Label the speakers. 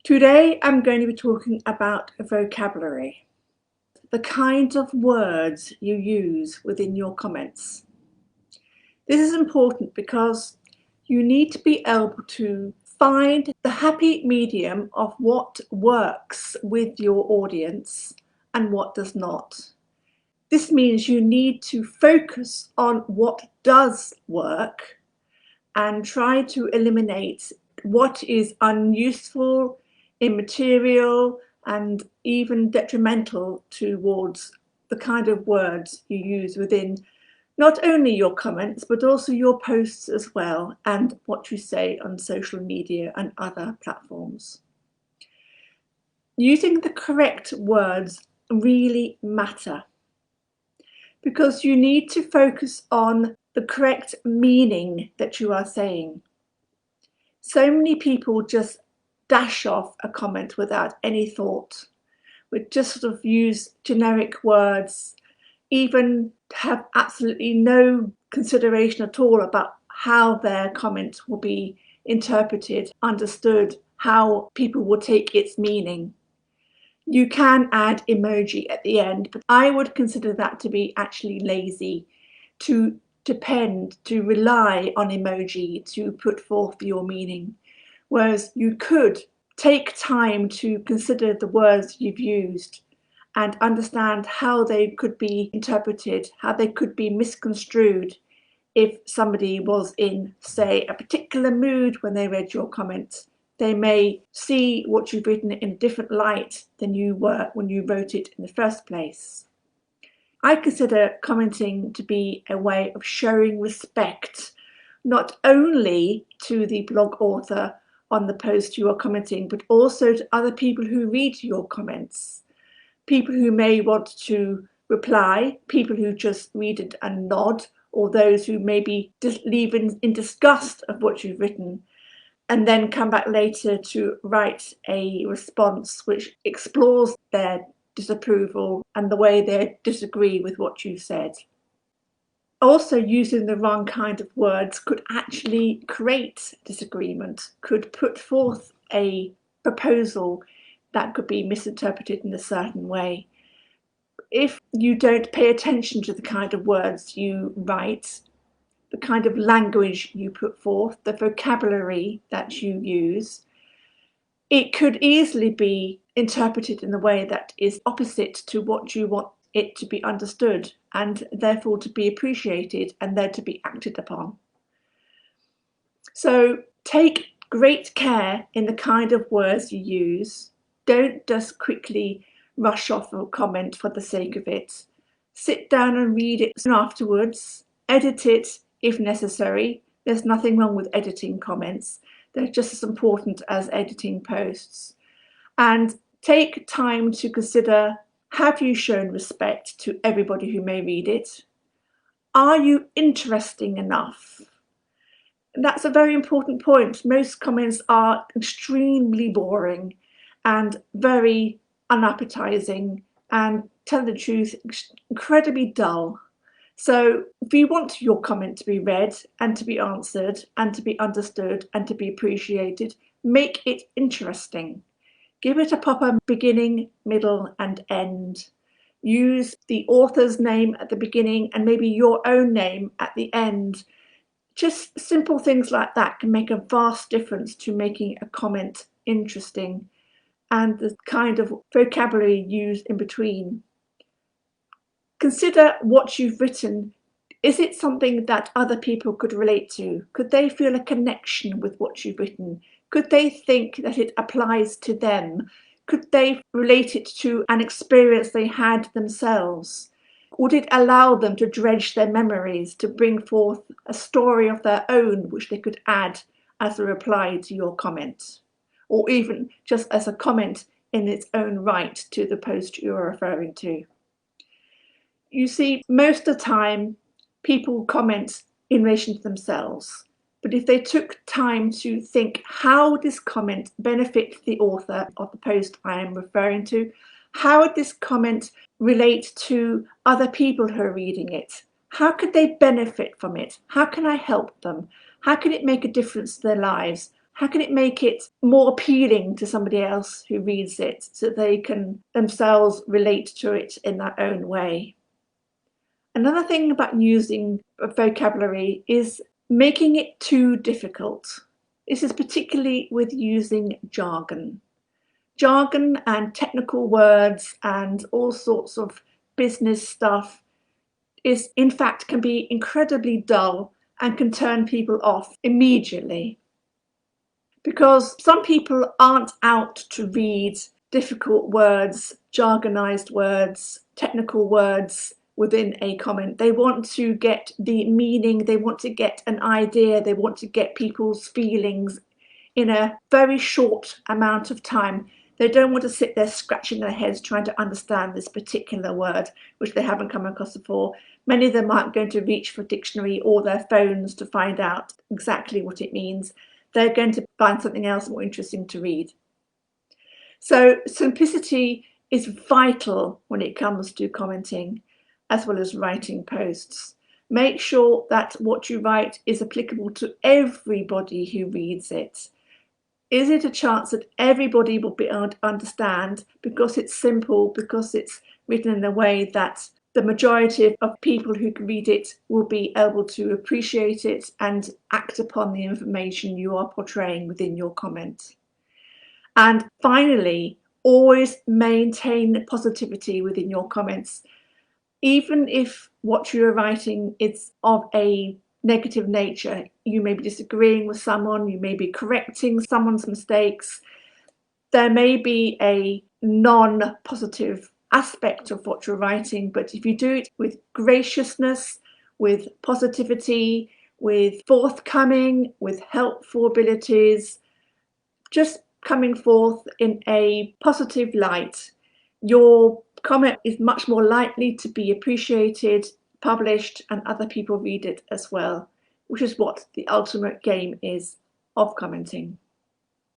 Speaker 1: Today I'm going to be talking about vocabulary, the kinds of words you use within your comments. This is important because you need to be able to find the happy medium of what works with your audience and what does not. This means you need to focus on what does work and try to eliminate what is unuseful, immaterial, and even detrimental towards the kind of words you use within not only your comments, but also your posts as well, and what you say on social media and other platforms. Using the correct words really matter because you need to focus on the correct meaning that you are saying. So many people just dash off a comment without any thought, would just sort of use generic words, even have absolutely no consideration at all about how their comment will be interpreted, understood, how people will take its meaning. You can add emoji at the end, but I would consider that to be actually lazy, to rely on emoji to put forth your meaning. Whereas you could take time to consider the words you've used and understand how they could be interpreted, how they could be misconstrued if somebody was in, say, a particular mood when they read your comment. They may see what you've written in a different light than you were when you wrote it in the first place. I consider commenting to be a way of showing respect, not only to the blog author on the post you are commenting, but also to other people who read your comments. People who may want to reply, people who just read it and nod, or those who maybe just leave in disgust of what you've written and then come back later to write a response which explores their disapproval and the way they disagree with what you said. Also, using the wrong kind of words could actually create disagreement, could put forth a proposal that could be misinterpreted in a certain way. If you don't pay attention to the kind of words you write, the kind of language you put forth, the vocabulary that you use, it could easily be interpreted in a way that is opposite to what you want it to be understood and therefore to be appreciated and then to be acted upon. So take great care in the kind of words you use. Don't just quickly rush off a comment for the sake of it. Sit down and read it afterwards. Edit it if necessary. There's nothing wrong with editing comments. They're just as important as editing posts. And take time to consider, have you shown respect to everybody who may read it? Are you interesting enough? And that's a very important point. Most comments are extremely boring and very unappetizing and, tell the truth, incredibly dull. So if you want your comment to be read and to be answered and to be understood and to be appreciated, make it interesting. Give it a proper beginning, middle and end. Use the author's name at the beginning and maybe your own name at the end. Just simple things like that can make a vast difference to making a comment interesting, and the kind of vocabulary used in between. Consider what you've written. Is it something that other people could relate to? Could they feel a connection with what you've written? Could they think that it applies to them? Could they relate it to an experience they had themselves? Would it allow them to dredge their memories, to bring forth a story of their own which they could add as a reply to your comment? Or even just as a comment in its own right to the post you're referring to? You see, most of the time people comment in relation to themselves, but if they took time to think, how would this comment benefit the author of the post I am referring to? How would this comment relate to other people who are reading it? How could they benefit from it? How can I help them? How can it make a difference to their lives? How can it make it more appealing to somebody else who reads it so they can themselves relate to it in their own way? Another thing about using vocabulary is making it too difficult. This is particularly with using jargon. Jargon and technical words and all sorts of business stuff is, in fact, can be incredibly dull and can turn people off immediately. Because some people aren't out to read difficult words, jargonized words, technical words within a comment. They want to get the meaning, they want to get an idea, they want to get people's feelings in a very short amount of time. They don't want to sit there scratching their heads trying to understand this particular word, which they haven't come across before. Many of them aren't going to reach for a dictionary or their phones to find out exactly what it means. They're going to find something else more interesting to read. So simplicity is vital when it comes to commenting as well as writing posts. Make sure that what you write is applicable to everybody who reads it. Is it a chance that everybody will be able to understand because it's simple, because it's written in a way that the majority of people who can read it will be able to appreciate it and act upon the information you are portraying within your comment? And finally, always maintain positivity within your comments. Even if what you're writing is of a negative nature, you may be disagreeing with someone, you may be correcting someone's mistakes, there may be a non-positive aspect of what you're writing, but if you do it with graciousness, with positivity, with forthcoming, with helpful abilities, just coming forth in a positive light, your comment is much more likely to be appreciated, published, and other people read it as well, which is what the ultimate game is of commenting.